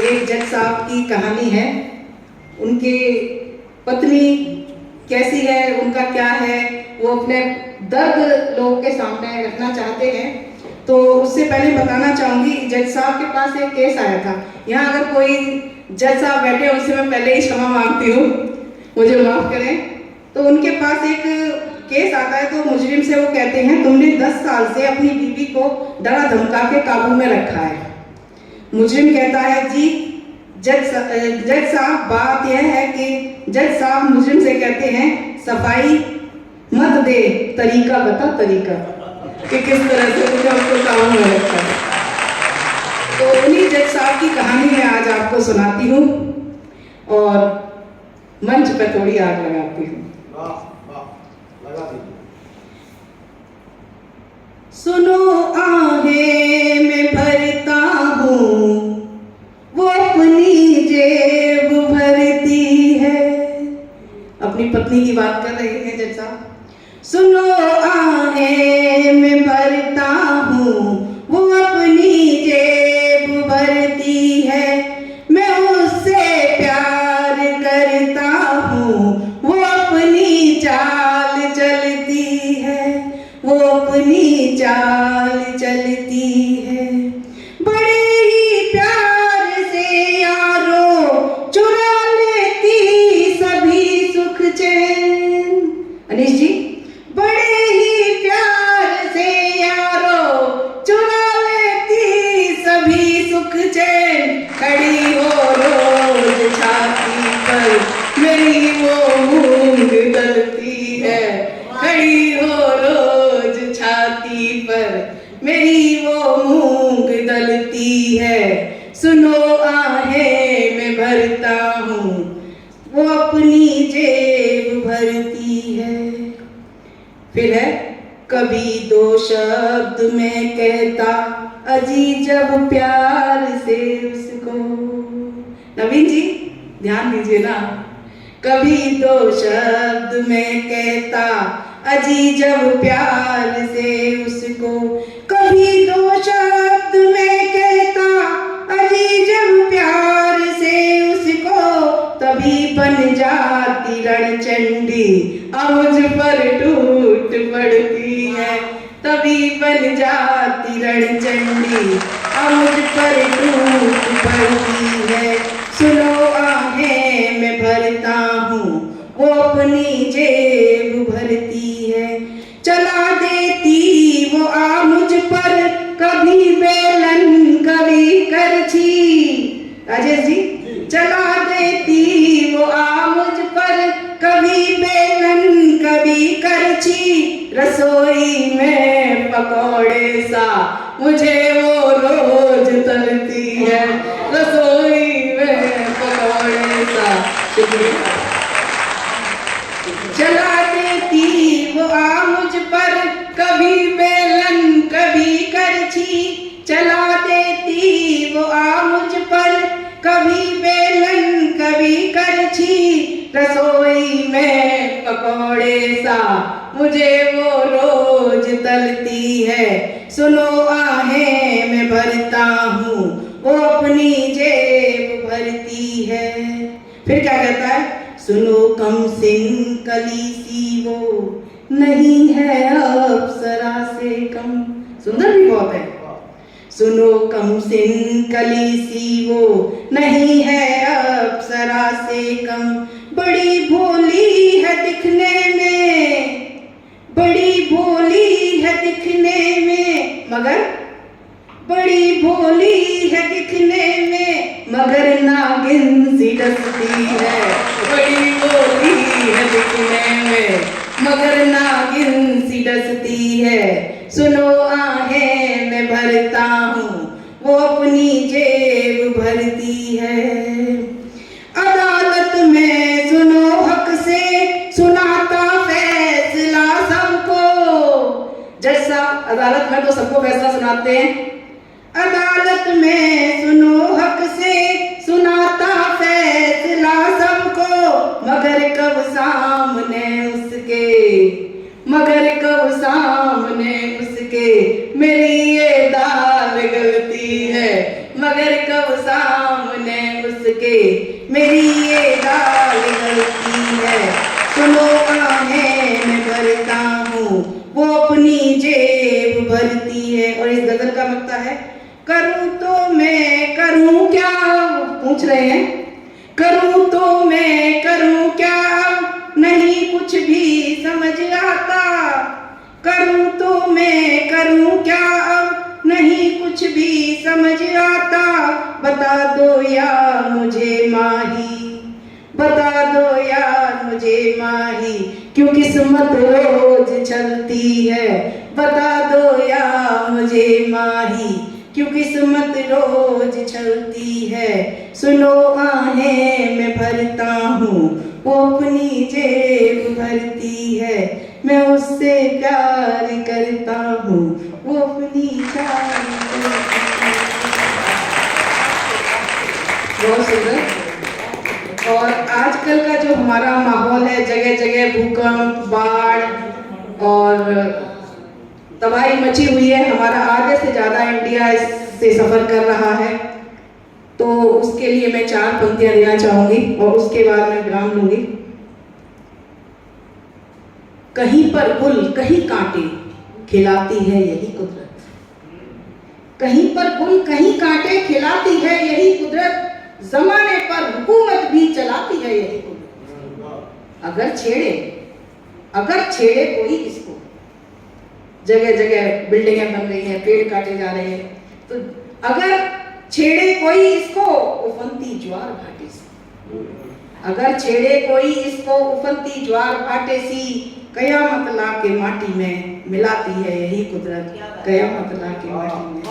एक जज साहब की कहानी है। उनके पत्नी कैसी है, उनका क्या है, वो अपने दर्द लोगों के सामने रखना चाहते हैं। तो उससे पहले बताना चाहूँगी, जज साहब के पास एक केस आया था। यहाँ अगर कोई जज साहब बैठे हैं उनसे मैं पहले ही क्षमा मांगती हूँ, मुझे माफ़ करें। तो उनके पास एक केस आता है तो मुजरिम से वो कहते हैं, तुमने 10 साल से अपनी बीवी को डरा धमका के काबू में रखा है। मुजरिम कहता है, जी जज साहब, बात यह है कि जज साहब मुजरिम से कहते हैं, सफाई मत दे, तरीका बता, तरीका कि किस तरह से तुमने उसको काबू में रखा है। तो उन्हीं जज साहब की कहानी मैं आज आपको सुनाती हूँ और मंच पे थोड़ी आग लगाती हूँ। सुनो आहें मैं भरता हूँ, वो अपनी जेब भरती है। अपनी पत्नी की बात कर रहे हैं जज साहब। सुनो आहें मैं भरता हूँ, वो अपनी जेब भरती है। मैं उससे प्यार करता हूँ, वो अपनी चाल चलती है, वो अपनी चाल चलती है। बड़े ही प्यार से यारो चुरा लेती सभी सुख चैन। अनीश जी, बड़े ही प्यार से यारो चुरा लेती सभी सुख चैन। खड़ी हो रोज छाती पर मेरी वो मूंग दलती है। खड़ी हो रोज छाती पर मेरी वो मूंग दलती है। सुनो आहें मैं भरता हूँ, वो अपनी जेब भरती है। फिर है, कभी दो शब्द में कहता अजी जब प्यार से उसको। नवीन जी ध्यान दीजिए ना। कभी दो शब्द में कहता अजी जब प्यार से उसको। कभी दो शब्द में कहता अजी जब प्यार से उसको। तभी बन जाती रणचंडी मुझ पर टूट पड़ती है। तभी बन जाती रणचंडी मुझ पर टूट पड़ती है। सुनो आहें मैं भरता हूँ, वो अपनी जेब भरती है। चला देती वो मुझ पर कभी बेलन कभी करछी। राजेश जी, चला देती वो मुझ पर कभी बेलन कभी करछी। रसोई में पकौड़े सा मुझे वो रोज तलती है। रसोई में पकौड़े सा। चला देती वो मुझ पर कभी बेलन कभी करछी। चला देती वो मुझ पर कभी बेलन कभी करछी। रसोई में पकौड़े सा मुझे वो रोज तलती है। सुनो आहें मैं भरता हूँ, वो अपनी जेब भरती है। फिर क्या कहता है, सुनो कम सिन कली सी वो नहीं है अप्सरा से कम। सुंदर भी बहुत है। सुनो कम सिन कली सी वो नहीं है अप्सरा से कम। बड़ी भोली है दिखने में, बड़ी भोली है दिखने में, मगर बड़ी भोली है दिखने में, मगर नागिन सी डसती है। बड़ी भोली है दिखने में, मगर नागिन सी डसती है। सुनो आहें मैं भरता हूँ, वो अपनी जेब भरती है। अदालत में सुनो हक से सुनाता फैसला सबको। जज साहब अदालत में तो सबको फैसला सुनाते हैं। अदालत में सुनो हक से सुनाता फैसला सबको। मगर कब सामने उसके, मगर कब सामने उसके मेरी ये दाल गलती है। मगर कब सामने उसके मेरी ये दाल गलती है। सुनो आहें मैं भरता हूँ, वो अपनी जेब भरती है। और इस गजल का मकता है, करूँ तो मैं करूँ क्या, पूछ रहे हैं, करूँ तो मैं करूँ क्या, नहीं कुछ भी समझ आता। करूँ तो मैं करूँ क्या, अब नहीं कुछ भी समझ आता। बता दो यार मुझे माही, बता दो यार मुझे माही, क्यों किस्मत रोज चलती है। बता दो यार मुझे माही, क्यों किस्मत रोज चलती है। सुनो आहें मैं भरता हूँ, वो अपनी जेब भरती है। मैं उससे प्यार करता हूँ, वो अपनी चाल करती है। बहुत सुंदर। और आजकल का जो हमारा माहौल है, जगह जगह भूकंप, बाढ़ और तबाही मची हुई है। हमारा आधे से ज़्यादा इंडिया इससे सफ़र कर रहा है। तो उसके लिए मैं 4 पंक्तियां देना चाहूँगी और उसके बाद मैं विराम लूँगी। कहीं पर गुल कहीं कांटे खिलाती है यही कुदरत, कहीं पर गुल कहीं कांटे खिलाती है यही कुदरत, जमाने पर हुकूमत भी चलाती है यही कुदरत। अगर छेड़े कोई इसको, जगह जगह बिल्डिंगें बन रही हैं, पेड़ काटे जा रहे हैं, तो अगर छेड़े कोई इसको उफनती ज्वार भाटे सी, अगर छेड़े कोई इसको उफनती ज्वार भाटे सी, कयामत ला के माटी में मिलाती है यही कुदरत, कयामत ला के माटी में।